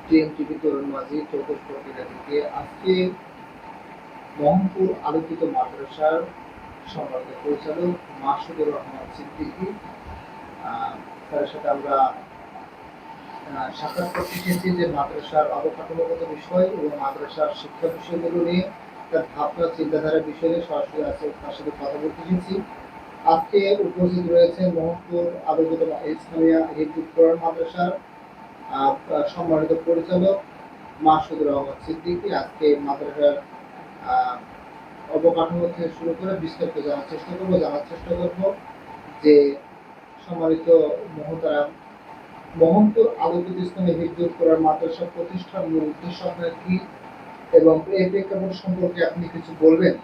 টিএমটিভি তরুণ মাঝি চতুর্থ থেকে আজকে মোহাম্মদপুর আলোকিত মাদ্রাসার সম্মানিত পরিচালক মাসুদুর রহমান সিদ্দিকী তার সাথে আমরা সাক্ষাৎ করতে এসেছি যে মাদ্রাসার অবকাঠামোগত বিষয় এবং মাদ্রাসার শিক্ষা বিষয়গুলো নিয়ে তার ভাবনা চিন্তাধারার বিষয় নিয়ে সরাসরি আছে তার সাথে কথা বলতে এসেছি। আজকে উপস্থিত রয়েছে মোহাম্মদপুর আলোকিত ইসলামিয়া হিফজুল কোরআন মাদ্রাসার সম্মানিত পরিচালক মাসুদুর রহমান সিদ্দিকী। আজকে মাদ্রাসার অবকাঠামো থেকে শুরু করে বিস্তারিত জানার চেষ্টা করব যে সম্মানিত মহতারাম মোহাম্মদপুর আলোকিত ইসলামী হিফজুল কোরআন মাদ্রাসা প্রতিষ্ঠার মূল উদ্দেশ্য আপনার কি এবং এই প্রেক্ষাপট সম্পর্কে আপনি কিছু বলবেন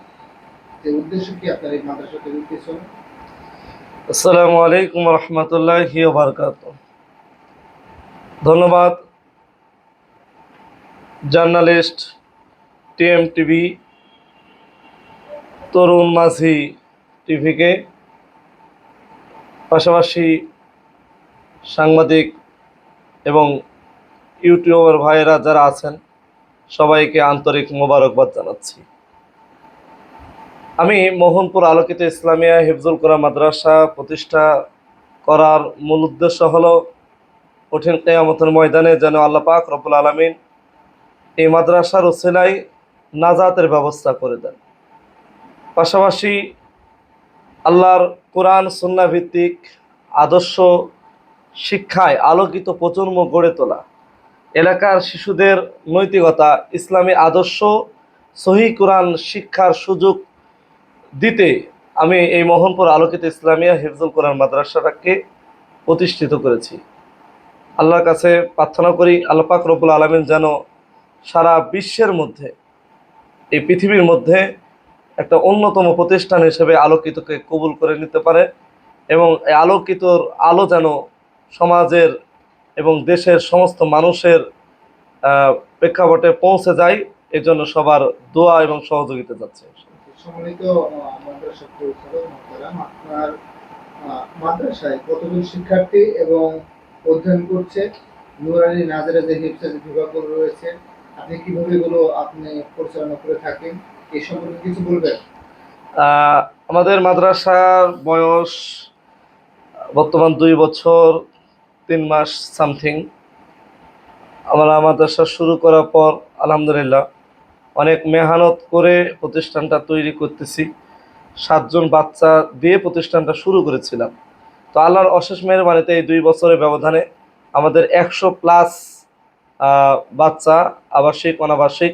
যে উদ্দেশ্য কি আপনার এই মাদ্রাসা তৈরির পেছনে? আসসালামু আলাইকুম রহমতুল্লাহি ওয়া বারাকাতুহু। ধন্যবাদ জার্নালিস্ট টিএমটিভি তরুণ মাঝি টিভিকে, পাশাপাশি সাংবাদিক এবং ইউটিউবার ভাইয়েরা যারা আছেন সবাইকে আন্তরিক মোবারকবাদ জানাচ্ছি। আমি মোহনপুর আলোকিত ইসলামিয়া হিফজুল কোরআন মাদ্রাসা প্রতিষ্ঠা করার মূল উদ্দেশ্য হলো কঠিন কিয়ামতের ময়দানে যেন আল্লাহ পাক রব্বুল আলামিন এই মাদ্রাসার ওসিলায় নাজাতের ব্যবস্থা করে দেন। পাশাপাশি আল্লাহর কোরআন সুন্নাহ ভিত্তিক আদর্শ শিক্ষায় আলোকিত প্রজন্ম গড়ে তোলা, এলাকার শিশুদের নৈতিকতা, ইসলামী আদর্শ, সহিহ কোরআন শিক্ষার সুযোগ দিতে আমি এই মোহনপুর আলোকিত ইসলামিয়া হিফজুল কোরআন মাদ্রাসাটাকে প্রতিষ্ঠিত করেছি। আল্লাহর কাছে প্রার্থনা করি আল্লাহ পাক রব্বুল আলামিন যেন সারা বিশ্বের মধ্যে, এই পৃথিবীর মধ্যে একটা অন্যতম প্রতিষ্ঠান হিসেবে আলোকিতকে কবুল করে নিতে পারে এবং এই আলোকিতর আলো যেন সমাজের এবং দেশের সমস্ত মানুষের প্রেক্ষাপটে পৌঁছে যায়, এই জন্য সবার দোয়া এবং সহযোগিতা যাচ্ছে। সম্মানিত মাদ্রাসা পরিচালক মহতারাম, আপনার মাদ্রাসায় কতজন শিক্ষার্থী এবং অধ্যয়ন করছে? নুরানি নাজারা যে হিফজ বিভাগগুলো রয়েছে আপনি কিভাবে এগুলো আপনি পরিচালনা করে থাকেন এই সম্পর্কে কিছু বলবেন? আমাদের মাদ্রাসার বয়স বর্তমান 2 বছর 3 মাস সামথিং। আমরা মাদ্রাসা শুরু করার পর আলহামদুলিল্লাহ অনেক মেহনত করে প্রতিষ্ঠানটা তৈরি করতেছি। 7 জন বাচ্চা দিয়ে প্রতিষ্ঠানটা শুরু করেছিলাম। তো আল্লাহর অশেষ মেহেরবানিতে এই 2 বছরের ব্যবধানে আমাদের 100+ বাচ্চা আবাসিক অনাবাসিক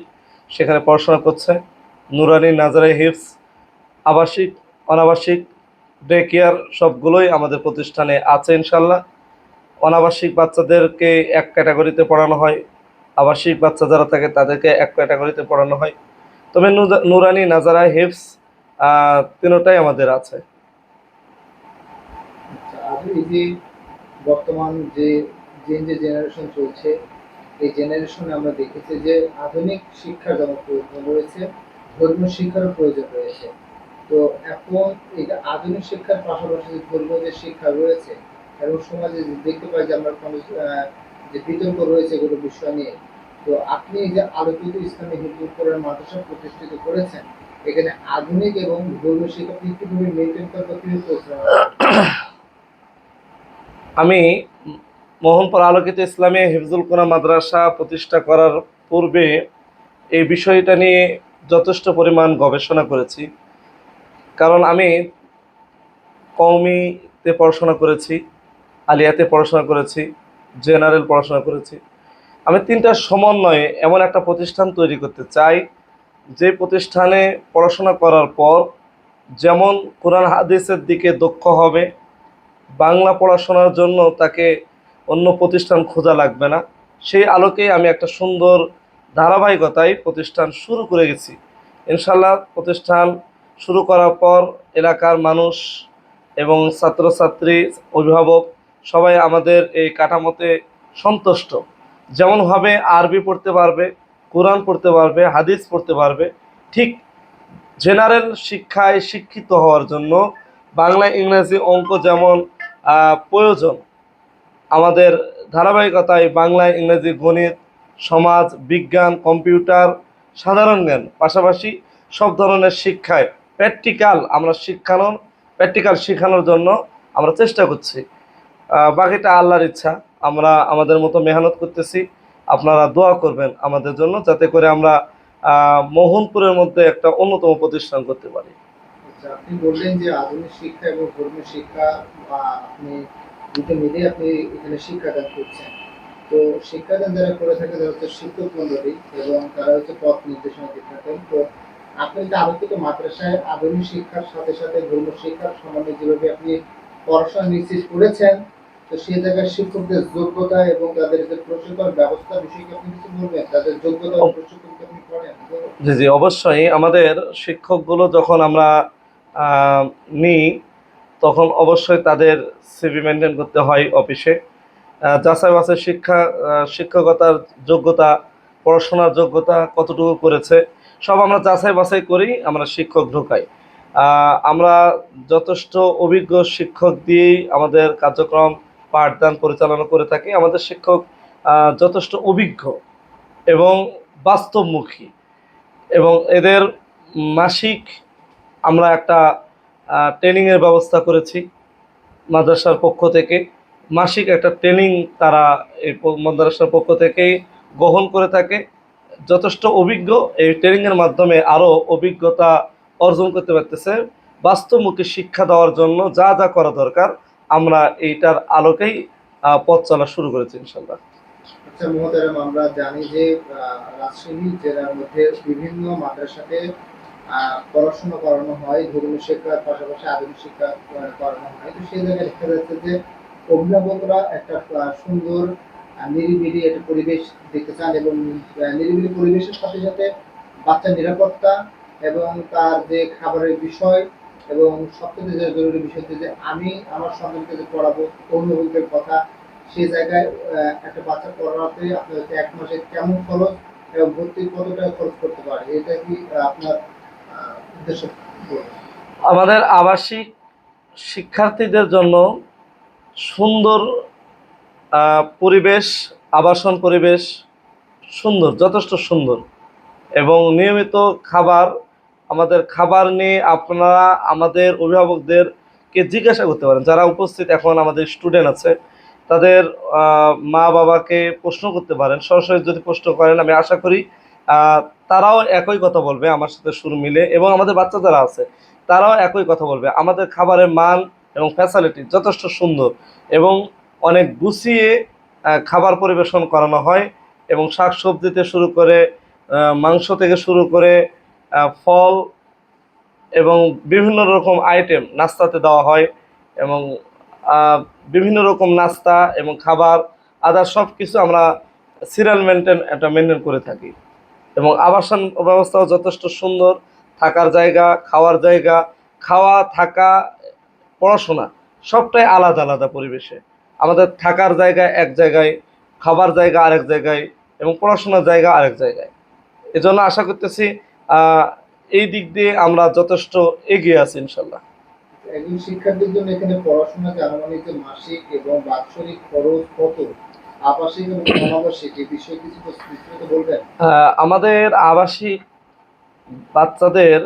সেখানে পড়াশোনা করছে। নুরানি নাজারাই হিফজ আবাসিক অনাবাসিক ডে কেয়ার সবগুলোই আমাদের প্রতিষ্ঠানে আছে ইনশাল্লাহ। অনাবাসিক বাচ্চাদেরকে এক ক্যাটাগরিতে পড়ানো হয়, আবাসিক বাচ্চা যারা থাকে তাদেরকে এক ক্যাটাগরিতে পড়ানো হয়। তবে নুরানি নাজারা হিফজ তিনটাই আমাদের আছে। এই যে বর্তমান যে জেনারেশন চলছে, এই জেনারেশনে আমরা দেখেছি যে আধুনিক শিক্ষার যেমন প্রয়োজন রয়েছে, ধর্মীয় শিক্ষারও প্রয়োজন রয়েছে। তো এখন এই যে আধুনিক শিক্ষার পাশাপাশি যে ধর্মীয় যে শিক্ষা রয়েছে এবং সমাজে দেখতে পাই যে আমরা যে বিতর্ক রয়েছে এগুলো বিষয় নিয়ে, তো আপনি এই যে আলোকিত ইসলামী হিফজুল কোরআন মাদ্রাসা প্রতিষ্ঠিত করেছেন, এখানে আধুনিক এবং ধর্মীয় শিক্ষা কিভাবে মেনটেন করতে আমি মোহনপুর আলোকিত ইসলামী হিফজুল কোরআন মাদ্রাসা প্রতিষ্ঠা করার পূর্বে এই বিষয়টা নিয়ে যথেষ্ট পরিমাণ গবেষণা করেছি। কারণ আমি কওমিতে পড়াশোনা করেছি, আলিয়াতে পড়াশোনা করেছি, জেনারেল পড়াশোনা করেছি। আমি 3টার সমন্বয়ে এমন একটা প্রতিষ্ঠান তৈরি করতে চাই যে প্রতিষ্ঠানে পড়াশোনা করার পর যেমন কোরআন হাদিসের দিকে দক্ষ হবে, বাংলা পড়াশোনার জন্য তাকে অন্য প্রতিষ্ঠান খোঁজা লাগবে না। সেই আলোকেই আমি একটা সুন্দর ধারাবাহিকতায় প্রতিষ্ঠান শুরু করে গেছি। ইনশাল্লাহ প্রতিষ্ঠান শুরু করার পর এলাকার মানুষ এবং ছাত্রছাত্রী, অভিভাবক সবাই আমাদের এই কাঠামোতে সন্তুষ্ট। যেমনভাবে আরবি পড়তে পারবে, কোরআন পড়তে পারবে, হাদিস পড়তে পারবে, ঠিক জেনারেল শিক্ষায় শিক্ষিত হওয়ার জন্য বাংলা, ইংরেজি, অঙ্ক যেমন প্রয়োজন, আমাদের ধারাবাহিকতায় বাংলা, ইংরেজি, গণিত সমাজ বিজ্ঞান, কম্পিউটার, সাধারণ জ্ঞান, পাশাপাশি সব ধরনের শিক্ষায় প্র্যাকটিক্যাল শেখানোর জন্য আমরা চেষ্টা করছি। বাকিটা আল্লাহর ইচ্ছা। আমরা আমাদের মতো মেহনত করতেছি। আপনারা দোয়া করবেন আমাদের জন্য, যাতে করে আমরা মোহনপুরের মধ্যে একটা অন্যতম প্রতিষ্ঠান করতে পারি। আচ্ছা, আপনি বললেন যে আধুনিক শিক্ষা এবং ধর্মীয় শিক্ষা আপনি দুটো মিলিয়ে আপনি এখানে শিক্ষাদান করছেন। তো শিক্ষাদান যারা করে থাকে তারা হচ্ছে শিক্ষক মন্ডলী এবং তারা হচ্ছে পথ নির্দেশনা দিয়ে থাকেন। তো আপনি যে আলোকিত মাদ্রাসায় আধুনিক শিক্ষার সাথে সাথে ধর্মীয় শিক্ষার সমন্বয়ে যেভাবে আপনি পড়াশোনা নিশ্চিত করেছেন, তো সেই জায়গায় শিক্ষকদের যোগ্যতা এবং তাদের যে প্রশিক্ষণ ব্যবস্থা বিষয়ে কি আপনি কিছু বলবেন? তাদের যোগ্যতা ও প্রশিক্ষণ কি আপনি করেন? তো জি, জি, অবশ্যই। আমাদের শিক্ষকগুলো যখন আমরা আহ, নিই, তখন অবশ্যই তাদের সিভি মেনটেন করতে হয় অফিসে। যাচাই বাছাই শিক্ষকতার যোগ্যতা, পড়াশোনার যোগ্যতা কতটুকু করেছে, সব আমরা যাচাই বাছাই করেই আমরা শিক্ষক ঢোকাই। আমরা যথেষ্ট অভিজ্ঞ শিক্ষক দিয়েই আমাদের কার্যক্রম পাঠদান পরিচালনা করে থাকি। আমাদের শিক্ষক যথেষ্ট অভিজ্ঞ এবং বাস্তবমুখী, এবং এদের মাসিক আমরা একটা ট্রেনিংয়ের ব্যবস্থা করেছি মাদ্রাসার পক্ষ থেকে। মাসিক একটা ট্রেনিং তারা এই মাদ্রাসার পক্ষ থেকেই গ্রহণ করে থাকে। যথেষ্ট অভিজ্ঞ, এই ট্রেনিংয়ের মাধ্যমে আরও অভিজ্ঞতা অর্জন করতে পারতেছে। বাস্তবমুখী শিক্ষা দেওয়ার জন্য যা যা করা দরকার আমরা এইটার আলোকেই পথ চলা শুরু করেছি ইনশাল্লাহ। আচ্ছা মহোদয়ম, আমরা জানি যে রাজশাহী জেলার মধ্যে বিভিন্ন মাদ্রাসাতে পড়াশোনা করানো হয়, ধর্মীয় শিক্ষার পাশাপাশি আধুনিক শিক্ষা করানো হয়। তো সেই জায়গায় দেখা যাচ্ছে যে অভিভাবকরা একটা সুন্দর নিরিবিলি একটা পরিবেশ দেখতে চান এবং নিরিবিলি পরিবেশের সাথে সাথে বাচ্চার নিরাপত্তা এবং তার যে খাবারের বিষয় এবং সবথেকে যে জরুরি বিষয় হচ্ছে যে আমি আমার সন্তানকে যে পড়াবো, অভিভাবকদের কথা সেই জায়গায় একটা বাচ্চা পড়াতে আপনার হচ্ছে ১ মাসে কেমন খরচ এবং ভর্তি কত টাকা খরচ করতে পারে, এটা কি আপনার উদ্দেশ্য? বলুন। আমাদের আবাসিক শিক্ষার্থীদের জন্য সুন্দর পরিবেশ, আবাসন পরিবেশ সুন্দর, যথেষ্ট সুন্দর, এবং নিয়মিত খাবার। আমাদের খাবার নিয়ে আপনারা আমাদের অভিভাবকদেরকে জিজ্ঞাসা করতে পারেন, যারা উপস্থিত এখন আমাদের স্টুডেন্ট আছে তাদের মা বাবাকে প্রশ্ন করতে পারেন। সরাসরি যদি প্রশ্ন করেন, আমি আশা করি আহ, তারাও একই কথা বলবে আমার সাথে সুর মিলে, এবং আমাদের বাচ্চা যারা আছে তারাও একই কথা বলবে। আমাদের খাবারের মান এবং ফ্যাসিলিটি যথেষ্ট সুন্দর, এবং অনেক গুছিয়ে খাবার পরিবেশন করানো হয়, এবং শাক সবজিতে শুরু করে মাংস থেকে শুরু করে ফল এবং বিভিন্ন রকম আইটেম নাস্তাতে দেওয়া হয়, এবং আহ, বিভিন্ন রকম নাস্তা এবং খাবার আদার সব কিছু আমরা সিরিয়াল মেনটেন করে থাকি। এবং আবাসন ব্যবস্থাও যথেষ্ট সুন্দর। থাকার জায়গা, খাওয়ার জায়গা, খাওয়া থাকা, পড়াশোনা সবটাই আলাদা আলাদা পরিবেশে। আমাদের থাকার জায়গা এক জায়গায়, খাবার জায়গা আরেক জায়গায়, এবং পড়াশোনার জায়গা আরেক জায়গায়। এজন্য আশা করতেছি আহ, এই দিক দিয়ে আমরা যথেষ্ট এগিয়ে আছি ইনশাল্লাহ। একজন শিক্ষার্থীর জন্য এখানে পড়াশোনা যে আনুমানিক যে মাসিক এবং বাৎসরিক খরচ কত, আবাসিক এবং অনাবাসিক এই বিষয়ে কিছু বিস্তারিত বলবেন? আমাদের আবাসিক বাচ্চাদের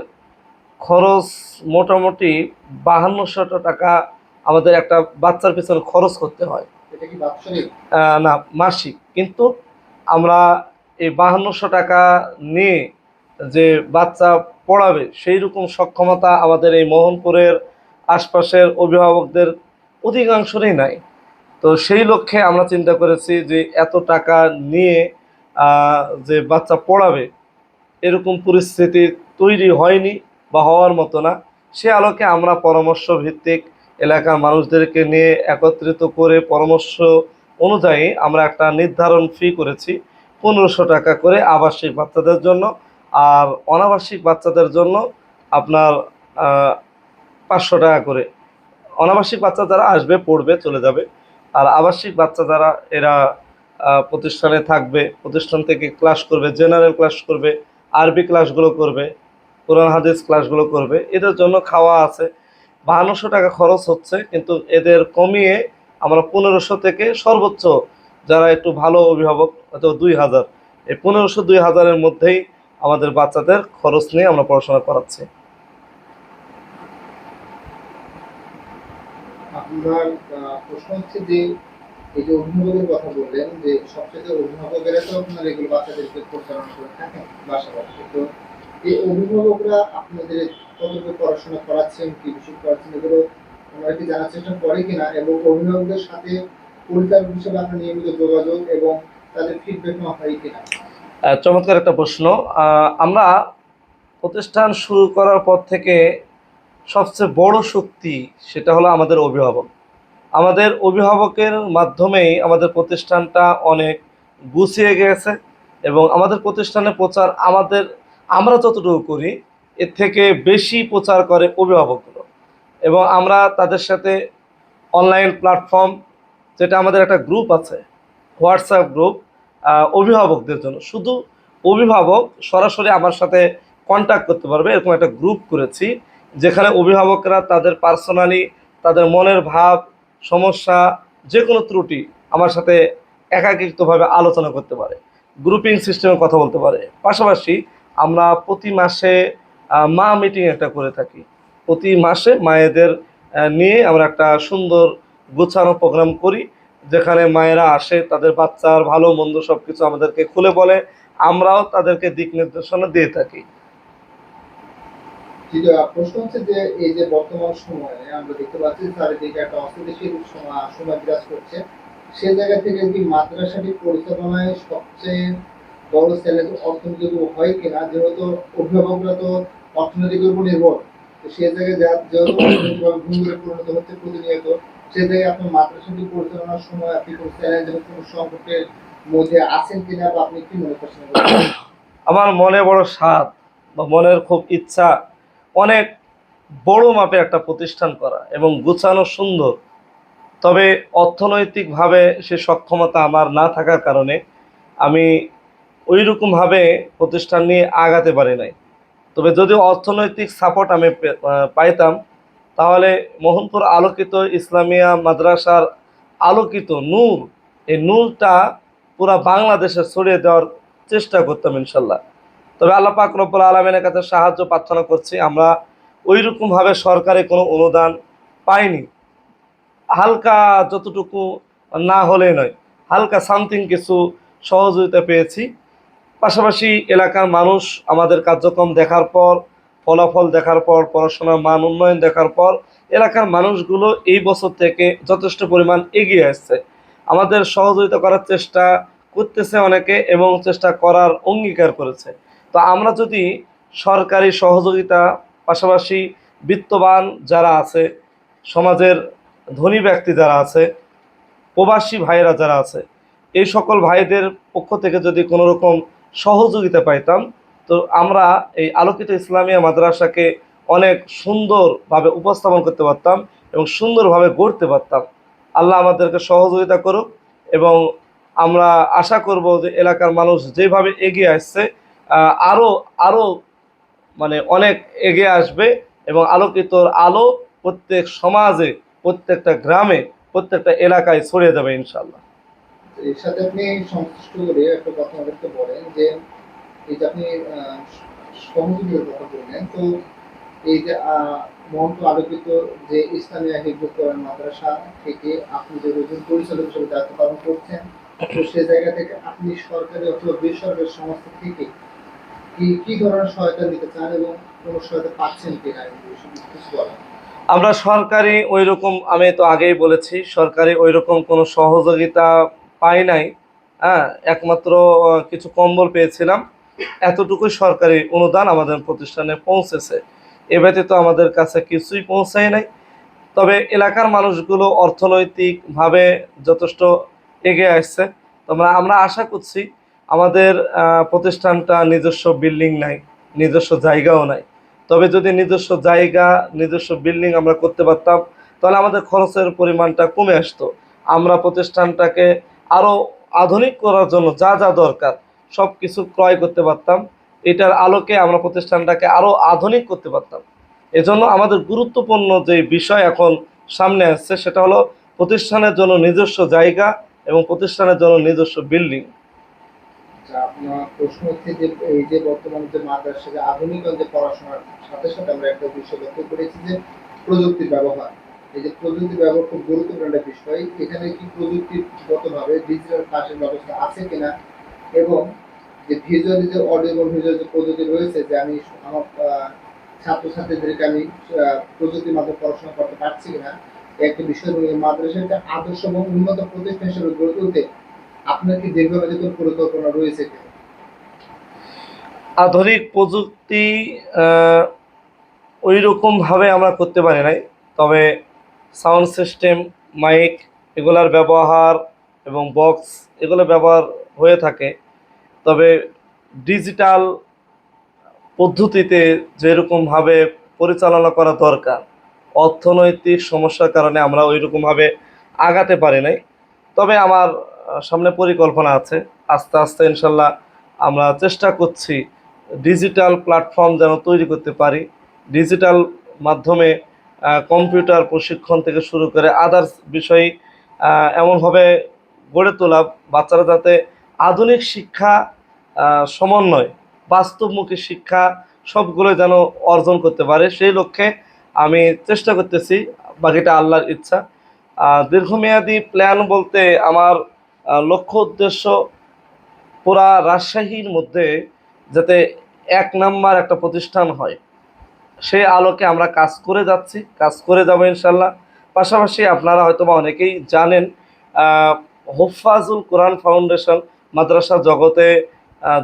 খরচ মোটামুটি ৫২০০ টাকা আমাদের একটা বাচ্চার পিছনে খরচ করতে হয়। এটা কি বাৎসরিক? না, মাসিক। কিন্তু আমরা এই ৫২০০ টাকা নিয়ে যে বাচ্চা পড়াবে সেই রকম সক্ষমতা আমাদের এই মোহনপুরের আশপাশের অভিভাবকদের অধিকাংশরই নাই। তো সেই লক্ষ্যে আমরা চিন্তা করেছি যে এত টাকা নিয়ে যে বাচ্চা পড়াবে এরকম পরিস্থিতি তৈরি হয়নি বা হওয়ার মতো না। সে আলোকে আমরা পরামর্শ ভিত্তিক এলাকার মানুষদেরকে নিয়ে একত্রিত করে পরামর্শ অনুযায়ী আমরা একটা নির্ধারণ ফি করেছি ১৫০০ টাকা করে আবাসিক বাচ্চাদের জন্য, আর অনাবাসিক বাচ্চাদের জন্য আপনার ৫০০ টাকা করে। অনাবাসিক বাচ্চা যারা আসবে পড়বে চলে যাবে, আর আবাসিক বাচ্চা যারা এরা প্রতিষ্ঠানে থাকবে, প্রতিষ্ঠান থেকে ক্লাস করবে, জেনারেল ক্লাস করবে, আরবি ক্লাসগুলো করবে, কোরআন হাদিস ক্লাসগুলো করবে, এদের জন্য খাওয়া আছে। ৫২০০ টাকা খরচ হচ্ছে, কিন্তু এদের কমিয়ে আমরা ১৫০০ থেকে সর্বোচ্চ যারা একটু ভালো অভিভাবক হয়তো ২০০০ এই 1500-2000-এর মধ্যেই আমাদের বাচ্চাদের খরচ নিয়ে আমরা পড়াশোনা করাচ্ছি। আপনার প্রশ্ন হচ্ছে যে এই যে অভিভাবকের কথা বললেন যে সবচেয়ে অভিভাবকেরা তো আপনার এগুলো বাচ্চাদেরকে পরিচালনা করে থাকেন বাসা বাড়িতে, তো এই অভিভাবকরা আপনাদের কতটুকু পড়াশোনা করাচ্ছেন, কি বিষয় করাচ্ছেন, এগুলো ওনারা কি জানার চেষ্টা করে কিনা, এবং অভিভাবকদের সাথে পরিচালক হিসেবে আপনার নিয়মিত যোগাযোগ এবং তাদের ফিডব্যাক নেওয়া হয় কিনা? চমৎকার একটা প্রশ্ন। আমরা প্রতিষ্ঠান শুরু করার পর থেকে সবচেয়ে বড় শক্তি সেটা হলো আমাদের অভিভাবক। আমাদের অভিভাবকের মাধ্যমেই আমাদের প্রতিষ্ঠানটা অনেক গুছিয়ে গেছে, এবং আমাদের প্রতিষ্ঠানের প্রচার আমরা যতটুকু করি এর থেকে বেশি প্রচার করে অভিভাবকগুলো। এবং আমরা তাদের সাথে অনলাইন প্ল্যাটফর্ম, যেটা আমাদের একটা গ্রুপ আছে, হোয়াটসঅ্যাপ গ্রুপ অভিভাবকদের জন্য, শুধু অভিভাবক সরাসরি আমার সাথে কন্ট্যাক্ট করতে পারবে এরকম একটা গ্রুপ করেছি, যেখানে অভিভাবকরা তাদের পার্সোনালি তাদের মনের ভাব, সমস্যা, যে কোনো ত্রুটি আমার সাথে একাকিত্বভাবে আলোচনা করতে পারে, গ্রুপিং সিস্টেমে কথা বলতে পারে। পাশাপাশি আমরা প্রতি মাসে মা মিটিং একটা করে থাকি। প্রতি মাসে মায়েদের নিয়ে আমরা একটা সুন্দর গোছানো প্রোগ্রাম করি, যেখানে মায়েরা আসে, তাদের বাচ্চার ভালো মন্দ সব কিছু আমাদেরকে খুলে বলে, আমরাও তাদেরকে দিক নির্দেশনা দিয়ে থাকি। ঠিক প্রশ্ন হচ্ছে যে এই যে বর্তমান সময়ে আমরা দেখতে পাচ্ছি চারিদিকে একটা অস্থিতিশীল সময় বিরাজ করছে, সে জায়গা থেকে কি মাদ্রাসাটি পরিচালনায় সবচেয়ে বড় চ্যালেঞ্জ অর্থনৈতিক হয় কিনা, যেহেতু অভিভাবকরা তো অর্থনৈতিকের উপর নির্ভর, তো সে জায়গায় যেহেতু অর্থনৈতিকভাবে ভূমিরে পরিণত হচ্ছে প্রতিনিয়ত, সে জায়গায় আপনার মাদ্রাসাটি পরিচালনার সময় আপনি কোনো চ্যালেঞ্জ এবং কোনো সংকটের মধ্যে আছেন কিনা, বা আপনি কি মনে করছেন? আমার মনে বড় স্বাদ বা মনের খুব ইচ্ছা অনেক বড় মাপে একটা প্রতিষ্ঠান করা এবং গুছানো সুন্দর, তবে অর্থনৈতিকভাবে সে সক্ষমতা আমার না থাকার কারণে আমি ওই রকমভাবে প্রতিষ্ঠান নিয়ে আগাতে পারি নাই। তবে যদি অর্থনৈতিক সাপোর্ট আমি পাইতাম, তাহলে মোহনপুর আলোকিত ইসলামিয়া মাদ্রাসার আলোকিত নূর, এই নূরটা পুরা বাংলাদেশে ছড়িয়ে দেওয়ার চেষ্টা করতাম ইনশাল্লাহ। তবে আল্লাহ পাক রব্বুল আলামিনের কাছে সাহায্য প্রার্থনা করছি, আমরা ওই রকমভাবে সরকারি কোনো অনুদান পাইনি। হালকা যতটুকু না হলে নয়, হালকা সামথিং কিছু সহযোগিতা পেয়েছি। পাশাপাশি এলাকার মানুষ আমাদের কার্যক্রম দেখার পর, ফলাফল দেখার পর, পড়াশোনার মান উন্নয়ন দেখার পর এলাকার মানুষগুলো এই বছর থেকে যথেষ্ট পরিমাণ এগিয়ে আসছে, আমাদের সহযোগিতা করার চেষ্টা করতেছে অনেকে, এবং চেষ্টা করার অঙ্গীকার করেছে। তো আমরা যদি সরকারি সহযোগিতা, পাশাপাশি বিত্তবান যারা আছে, সমাজের ধনী ব্যক্তি যারা আছে, প্রবাসী ভাইয়েরা যারা আছে, এই সকল ভাইদের পক্ষ থেকে যদি কোনো রকম সহযোগিতা পাইতাম, তো আমরা এই আলোকিত ইসলামিয়া মাদ্রাসাকে অনেক সুন্দরভাবে উপস্থাপন করতে পারতাম এবং সুন্দরভাবে গড়তে পারতাম। আল্লাহ আমাদেরকে সহযোগিতা করুক, এবং আমরা আশা করব যে এলাকার মানুষ যেভাবে এগিয়ে আসছে আরও আরও মানে অনেক এগিয়ে আসবে, এবং আলোকিতর আলো প্রত্যেক সমাজে, প্রত্যেকটা গ্রামে, প্রত্যেকটা এলাকায় ছড়িয়ে যাবে ইনশাল্লাহ। এর সাথে আপনি সংশ্লিষ্ট করে একটা কথা আমাদেরকে বলেন যে এই যে আপনি সহযোগিতার কথা বললেন, তো এই যে মহন্ত আলোকিত যে ইসলামিয়া হিফজুল কোরআন মাদ্রাসা থেকে আপনি যে নতুন পরিচালক হিসেবে দায়িত্ব পালন করছেন, তো সে জায়গা থেকে আপনি সরকারি অথবা বেসরকারি সংস্থা থেকে কি কি ধরনের সহায়তা নিতে চান এবং কোনো সহায়তা পাচ্ছেন কিনা, এই বিষয়ে কিছু বলেন। আমরা সরকারি ওই রকম, আমি তো আগেই বলেছি, সরকারি ওই রকম কোনো সহযোগিতা পাই নাই। হ্যাঁ, একমাত্র কিছু কম্বল পেয়েছিলাম, এতটুকুই সরকারি অনুদান আমাদের প্রতিষ্ঠানে পৌঁছেছে। এ ব্যতীত আমাদের কাছে কিছুই পৌঁছায় নাই। তবে এলাকার মানুষগুলো অর্থনৈতিকভাবে যথেষ্ট এগিয়ে আসছে। তোমরা আমরা আশা করছি, আমাদের প্রতিষ্ঠানটা নিজস্ব বিল্ডিং নাই, নিজস্ব জায়গাও নাই। তবে যদি নিজস্ব জায়গা, নিজস্ব বিল্ডিং আমরা করতে পারতাম, তাহলে আমাদের খরচের পরিমাণটা কমে আসতো। আমরা প্রতিষ্ঠানটাকে আরও আধুনিক করার জন্য যা যা দরকার সব কিছু ক্রয় করতে পারতাম। এটার আলোকে আমরা প্রতিষ্ঠানটাকে আরও আধুনিক করতে পারতাম। এজন্য আমাদের গুরুত্বপূর্ণ যে বিষয় এখন সামনে আসছে, সেটা হলো প্রতিষ্ঠানের জন্য নিজস্ব জায়গা এবং প্রতিষ্ঠানের জন্য নিজস্ব বিল্ডিং। আচ্ছা, আপনার প্রশ্ন হচ্ছে যে এই যে বর্তমানে যে মাদ্রাসা যে আধুনিকায়ন যে পড়াশোনার সাথে সাথে আমরা একটা বিষয় লক্ষ্য করেছি যে প্রযুক্তির ব্যবহার। এই যে প্রযুক্তির ব্যবহার খুব গুরুত্বপূর্ণ একটা বিষয়। এখানে কি প্রযুক্তিগতভাবে ডিজিটাল ক্লাসের ব্যবস্থা আছে কিনা, এবং যে ভিজুয়ালি যে অডিও এবং ভিজুয়াল যে পদ্ধতি রয়েছে, যে আমি আমার ছাত্রছাত্রীদেরকে আমি প্রযুক্তির মাধ্যমে পড়াশোনা করতে পারছি কিনা, এই একটা বিষয় নিয়ে মাদ্রাসার একটা আদর্শ এবং উন্নত প্রতিষ্ঠান হিসেবে গড়ে তুলতে আপনার কি দীর্ঘমেয়াদী কোনো পরিকল্পনা রয়েছে কিনা? আধুনিক প্রযুক্তি ওই রকমভাবে আমরা করতে পারি নাই, তবে সাউন্ড সিস্টেম, মাইক এগুলার ব্যবহার এবং বক্স এগুলো ব্যবহার হয়ে থাকে। তবে ডিজিটাল পদ্ধতিতে যেরকমভাবে পরিচালনা করা দরকার, অর্থনৈতিক সমস্যার কারণে আমরা ওই রকমভাবে আগাতে পারি নাই। তবে আমার সামনে পরিকল্পনা আছে, আস্তে আস্তে ইনশাল্লাহ আমরা চেষ্টা করছি ডিজিটাল প্ল্যাটফর্ম যেন তৈরি করতে পারি। ডিজিটাল মাধ্যমে কম্পিউটার প্রশিক্ষণ থেকে শুরু করে আদার্স বিষয় এমনভাবে গড়ে তোলা, বাচ্চারা যাতে আধুনিক শিক্ষা সমন্বয়, বাস্তবমুখী শিক্ষা সবগুলো যেন অর্জন করতে পারে, সেই লক্ষ্যে আমি চেষ্টা করতেছি। বাকিটা আল্লাহর ইচ্ছা। দীর্ঘমেয়াদী প্ল্যান বলতে আমার লক্ষ্য উদ্দেশ্য পুরা রাজশাহীর মধ্যে যাতে এক নাম্বার একটা প্রতিষ্ঠান হয়, সেই আলোকে আমরা কাজ করে যাচ্ছি, কাজ করে যাব ইনশাল্লাহ। পাশাপাশি আপনারা হয়তোবা অনেকেই জানেন, আহ, হুফাজুল কোরআন ফাউন্ডেশন মাদ্রাসা জগতে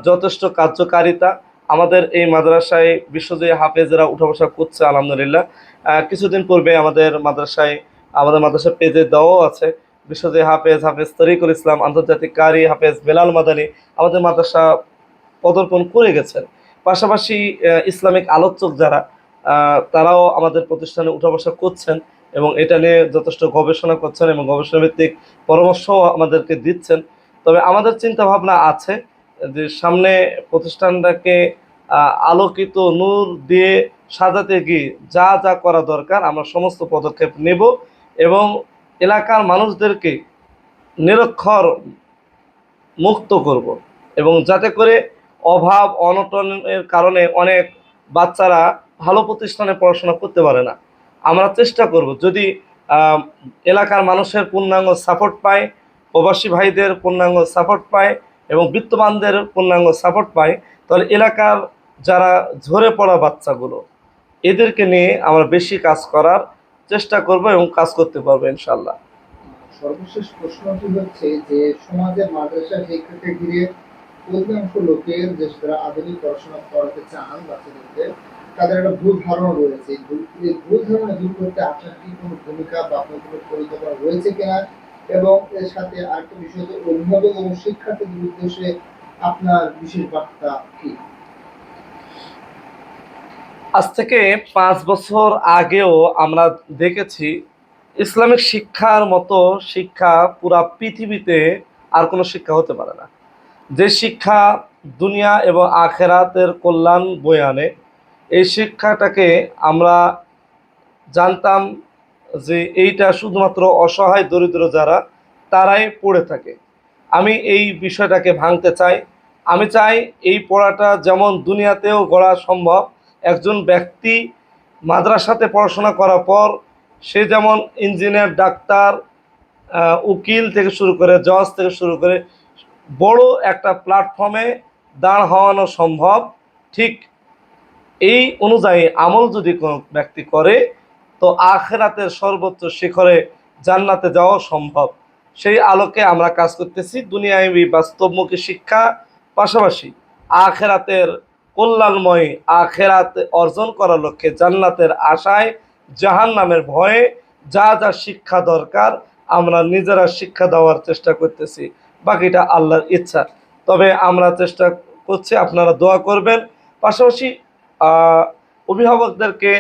যথেষ্ট কার্যকারিতা। আমাদের এই মাদ্রাসায় বিশ্বজয়ী হাফেজরা উঠা বসা করছে আলহামদুলিল্লাহ। কিছুদিন পূর্বে আমাদের মাদ্রাসার পেজে দেওয়াও আছে, বিশ্বজয়ী হাফেজ তরিকুল ইসলাম, আন্তর্জাতিক কারি হাফেজ বেলাল মাদানী আমাদের মাদ্রাসা পদার্পণ করে গেছেন। পাশাপাশি ইসলামিক আলোচক যারা, তারাও আমাদের প্রতিষ্ঠানে উঠা বসা করছেন এবং এটা নিয়ে যথেষ্ট গবেষণা করছেন এবং গবেষণা ভিত্তিক পরামর্শও আমাদেরকে দিচ্ছেন। তবে আমাদের চিন্তা ভাবনা আছে যে সামনে প্রতিষ্ঠানটাকে আলোকিত নূর দিয়ে সাজাতে গিয়ে যা যা করা দরকার আমরা সমস্ত পদক্ষেপ নেব এবং এলাকার মানুষদেরকে নিরক্ষর মুক্ত করব, এবং যাতে করে অভাব অনটনের কারণে অনেক বাচ্চারা ভালো প্রতিষ্ঠানে পড়াশোনা করতে পারে না। আমরা চেষ্টা করব যদি আহ, এলাকার মানুষের পূর্ণাঙ্গ সাপোর্ট পায়, প্রবাসী ভাইদের পূর্ণাঙ্গ সাপোর্ট পায় এবং বিত্তবানদের পূর্ণাঙ্গ সাপোর্ট পায়, তাহলে এলাকার যারা ঝরে পড়া বাচ্চাগুলো এদেরকে নিয়ে আমরা বেশি কাজ করার চেষ্টা করব এবং কাজ করতে পারবো ইনশাল্লাহ। সর্বশেষ প্রশ্নটি হচ্ছে যে সমাজে মাদ্রাসা শিক্ষাকে ঘিরে অধিকাংশ লোকের, যে যারা আধুনিক পড়াশোনা করাতে চান বাচ্চাদেরকে, তাদের একটা ভুল ধারণা রয়েছে। এই ভুল ধারণা দূর করতে আপনার কি কোনো ভূমিকা বা আপনার কোনো পরিকল্পনা রয়েছে কিনা, এবং এর সাথে আরেকটা বিষয় হচ্ছে অভিভাবক এবং শিক্ষার্থীদের উদ্দেশ্যে আপনার বিশেষ বার্তা কি? আজ থেকে 5 বছর আগেও আমরা দেখেছি ইসলামিক শিক্ষার মতো শিক্ষা পুরা পৃথিবীতে আর কোনো শিক্ষা হতে পারে না, যে শিক্ষা দুনিয়া এবং আখেরাতের কল্যাণ বয়ে আনে। এই শিক্ষাটাকে আমরা জানতাম যে এইটা শুধুমাত্র অসহায় দরিদ্র যারা তারাই পড়ে থাকে। আমি এই বিষয়টাকে ভাঙতে চাই। আমি চাই এই পড়াটা যেমন দুনিয়াতেও গড়া সম্ভব, একজন ব্যক্তি মাদ্রাসাতে পড়াশোনা করার পর সে যেমন ইঞ্জিনিয়ার, ডাক্তার, উকিল থেকে শুরু করে জজ থেকে শুরু করে বড় একটা প্ল্যাটফর্মে দাঁড় হওয়ানো সম্ভব, ঠিক এই অনুযায়ী আমল যদি কোনো ব্যক্তি করে তো আখেরাতের সর্বোচ্চ শিখরে জান্নাতে যাওয়া সম্ভব। সেই আলোকে আমরা কাজ করতেছি। দুনিয়ায় বাস্তবমুখী শিক্ষা পাশাপাশি আখেরাতের কল্যাণময় আখেরাত অর্জন করার লক্ষ্যে জান্নাতের আশায় জাহান্নামের ভয়ে যা যা শিক্ষা দরকার আমরা নিজেরা শিক্ষা দেওয়ার চেষ্টা করতেছি। বাকিটা আল্লাহর ইচ্ছা। তবে আমরা চেষ্টা করছি, আপনারা দোয়া করবেন। পাশাপাশি আহ, অভিভাবকদেরকে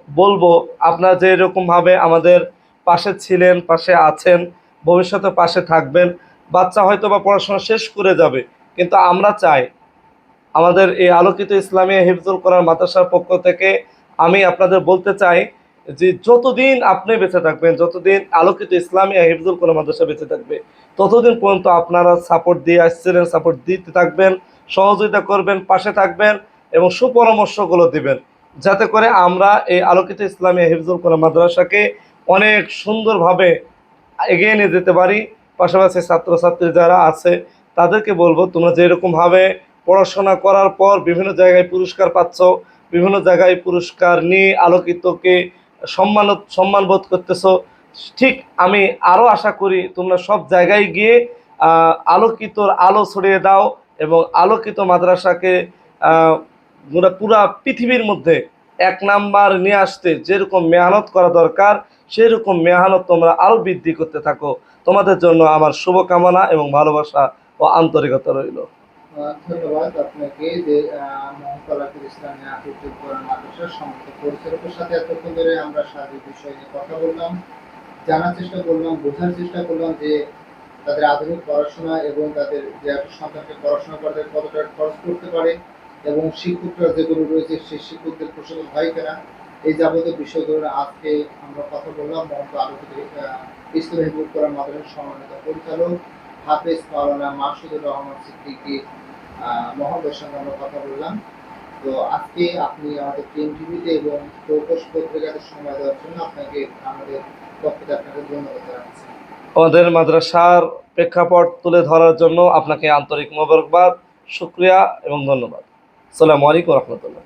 বলবো, আপনারা যে এরকমভাবে আমাদের পাশে ছিলেন, পাশে আছেন, ভবিষ্যতে পাশে থাকবেন। বাচ্চা হয়তো বা পড়াশোনা শেষ করে যাবে, কিন্তু আমরা চাই আমাদের এই আলোকিত ইসলামিয়া হিফজুল কোরআন মাদ্রাসার পক্ষ থেকে আমি আপনাদের বলতে চাই যে যতদিন আপনি বেঁচে থাকবেন, যতদিন আলোকিত ইসলামিয়া হিফজুল কোরআন মাদ্রাসা বেঁচে থাকবে, ততদিন পর্যন্ত আপনারা সাপোর্ট দিয়ে আসছিলেন, সাপোর্ট দিতে থাকবেন, সহযোগিতা করবেন, পাশে থাকবেন এবং সুপরামর্শগুলো দিবেন, যাতে করে আমরা এই আলোকিত ইসলামিয়া হিফজুল কোরআন মাদ্রাসাকে অনেক সুন্দরভাবে এগিয়ে নিয়ে যেতে পারি। পাশাপাশি ছাত্রছাত্রী যারা আছে তাদেরকে বলবো, তোমরা যেরকমভাবে পড়াশোনা করার পর বিভিন্ন জায়গায় পুরস্কার পাচ্ছ, বিভিন্ন জায়গায় পুরস্কার নিয়ে আলোকিতকে সম্মান বোধ করতেছো, ঠিক আমি আরও আশা করি তোমরা সব জায়গায় গিয়ে আলোকিতর আলো ছড়িয়ে দাও এবং আলোকিত মাদ্রাসাকে পুরা পৃথিবীর মধ্যে এক নাম্বার নিয়ে আসতে যেরকম মেহনত করা দরকার সেরকম মেহনত তোমরা আরও বৃদ্ধি করতে থাকো। তোমাদের জন্য আমার শুভকামনা এবং ভালোবাসা ও আন্তরিকতা রইল। ধন্যবাদ আপনাকে যে মহাকালাতুল ইসলামিয়া হিফজুল কোরআন মাদ্রাসার সমস্ত পরিচালকের সাথে এতক্ষণ ধরে আমরা সার্বিক বিষয় নিয়ে কথা বললাম, জানার চেষ্টা করলাম, বোঝার চেষ্টা করলাম যে তাদের আধুনিক পড়াশোনা এবং তাদের যে একটা সন্তানকে পড়াশোনা করতে কতটা খরচ করতে পারে এবং শিক্ষকরা যেগুলো রয়েছে সেই শিক্ষকদের প্রসঙ্গ হয় কিনা, এই যাবতীয় বিষয়গুলো আজকে আমরা কথা বললাম মহন্ত আলোকিত ইসলামী হিফজুল কোরআন মাদ্রাসার সম্মানিত পরিচালক হাফেজ মাওলানা মাসুদুর রহমান সিদ্দিকী মহোদয়ের সঙ্গে আমরা কথা বললাম। তো আজকে আপনি আমাদের টিএম টিভিতে এবং চৌকস পত্রিকাতে সময় দেওয়ার জন্য আপনাকে আমাদের পক্ষ থেকে আপনাকে ধন্যবাদ জানাচ্ছি। আমাদের মাদ্রাসার প্রেক্ষাপট তুলে ধরার জন্য আপনাকে আন্তরিক মোবারকবাদ, শুকরিয়া এবং ধন্যবাদ। আসসালামু আলাইকুম রহমতুল্লাহ।